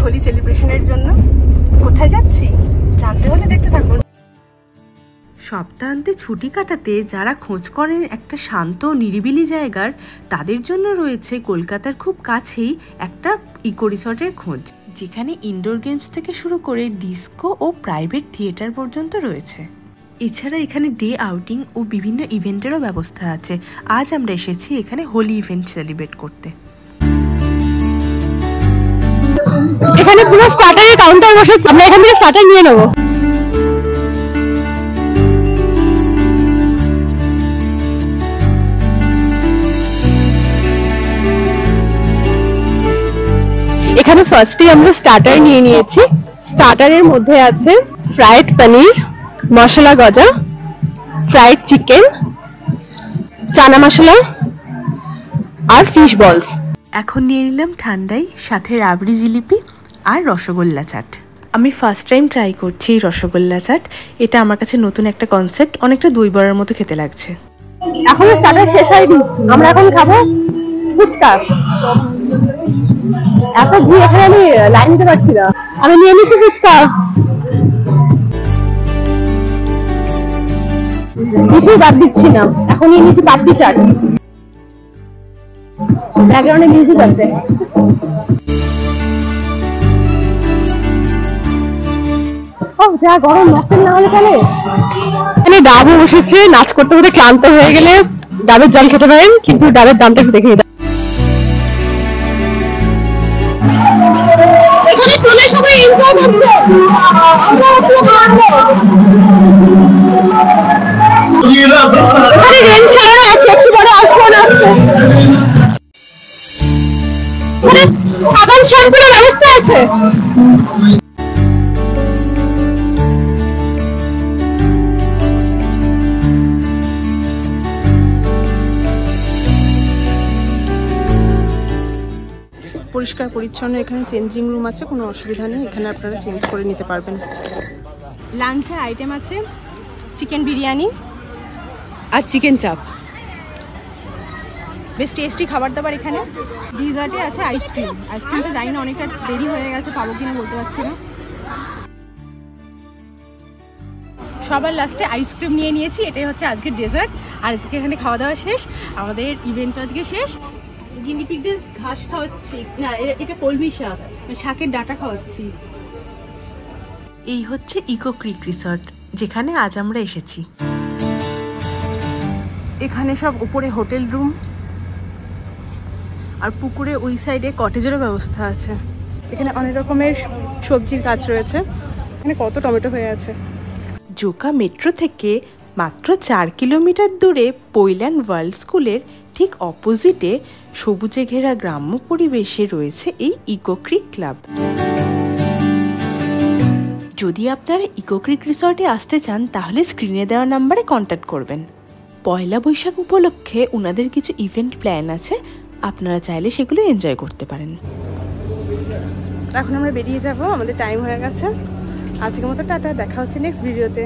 হোলি সেলিব্রেশনের জন্য। কোথায় যাচ্ছি জানতে হলে দেখতে থাকুন। সপ্তাহান্তে ছুটি কাটাতে যারা খোঁজ করেন একটা শান্ত নিরিবিলি জায়গার, তাদের জন্য রয়েছে কলকাতার খুব কাছেই একটা ইকো রিসর্টের খোঁজ, যেখানে ইনডোর গেমস থেকে শুরু করে ডিস্কো ও প্রাইভেট থিয়েটার পর্যন্ত রয়েছে। এছাড়া এখানে ডে আউটিং ও বিভিন্ন ইভেন্টেরও ব্যবস্থা আছে। আজ আমরা এসেছি এখানে হোলি ইভেন্ট সেলিব্রেট করতে। এখানে পুরো স্টার্টারের কাউন্টার বসেছে, আমরা এখান থেকে স্টার্টার নিয়ে নেবো। এখানে ফার্স্টে আমরা স্টার্টার নিয়ে নিয়েছি। স্টার্টারের মধ্যে আছে ফ্রাইড পনির, মশলা গজা, ফ্রাইড চিকেন, চানা মশলা আর ফিশ বলস। এখন নিয়ে নিলাম ঠান্ডাই, সাথে রাবড়ি জিলিপি আর রসগোল্লা চাট। আমি ফার্স্ট টাইম ট্রাই করছি এই রসগোল্লা চাট। এটা আমার কাছে নতুন একটা কনসেপ্ট, অনেকটা দই বড়ার মতো খেতে লাগছে। এখনো স্টার্টার শেষ হয়নি, আমরা এখন খাবো ফুচকা। এত ভিড় এখানে আমি লাইন দিতে পারছি না। আমি নিয়ে নিচ্ছি ফুচকা, কিছুই বাদ দিচ্ছি না। এখন নিয়ে নিচ্ছি পাপড়ি চাট। ব্যাকগ্রাউন্ডে মিউজিক আছে। ও যা গরম, মকটেল না হলে চলে। এখানে ডাবও বসেছে, নাচ করতে করতে ক্লান্ত হয়ে গেলে ডাবের জল খেতে পারেন, কিন্তু ডাবের দামটা একটু দেখে নিতে। সাবান শ্যাম্পুর ব্যবস্থা আছে। পরিষ্কার পরিচ্ছন্ন, এখানে চেঞ্জিং রুম আছে, কোনো অসুবিধা নেই, এখানে আপনারা চেঞ্জ করে নিতে পারবেন। লাঞ্চের আইটেম আছে চিকেন বিরিয়ানি আর চিকেন চাপ, বেশ টেস্টি খাবার দাবার এখানে। ডিজার্টে আছে আইসক্রিম। আইসক্রিমটা জানি না, অনেকটা দেরি হয়ে গেছে, পাবো কিনা বলতে পারছি না। সবার লাস্টে আইসক্রিম নিয়ে নিয়েছি, এটাই হচ্ছে আজকের ডেজার্ট। আর আজকে এখানে খাওয়া দাওয়া শেষ, আমাদের ইভেন্ট আজকে শেষ। গিনিপিগদের ঘাস খাওয়াচ্ছি, না এটা কলমি শাক, শাকের ডাটা খাওয়াচ্ছি। এই হচ্ছে ইকো ক্রিক রিসর্ট, যেখানে আজ আমরা এসেছি। এখানে সব উপরে হোটেল রুম, আর পুকুরে ওই সাইডে কটেজেরও ব্যবস্থা আছে। এখানে অনেক রকমের সবজির গাছ রয়েছে। এখানে কত টমেটো হয়ে আছে। জোকা মেট্রো থেকে মাত্র 4 কিলোমিটার দূরে পৈলান ওয়ার্ল্ড স্কুলের ঠিক অপোজিটে সবুজে ঘেরা গ্রাম্য পরিবেশে রয়েছে এই ইকো ক্রিক ক্লাব। যদি আপনারা ইকো ক্রিক রিসর্টে আসতে চান, তাহলে স্ক্রিনে দেওয়া নাম্বারে কন্ট্যাক্ট করবেন। পয়লা বৈশাখ উপলক্ষে ওনাদের কিছু ইভেন্ট প্ল্যান আছে, আপনারা চাইলে সেগুলো এনজয় করতে পারেন। এখন আমরা বেরিয়ে যাব, আমাদের টাইম হয়ে গেছে। আজকের মতো টাটা, দেখা হচ্ছে নেক্সট ভিডিওতে।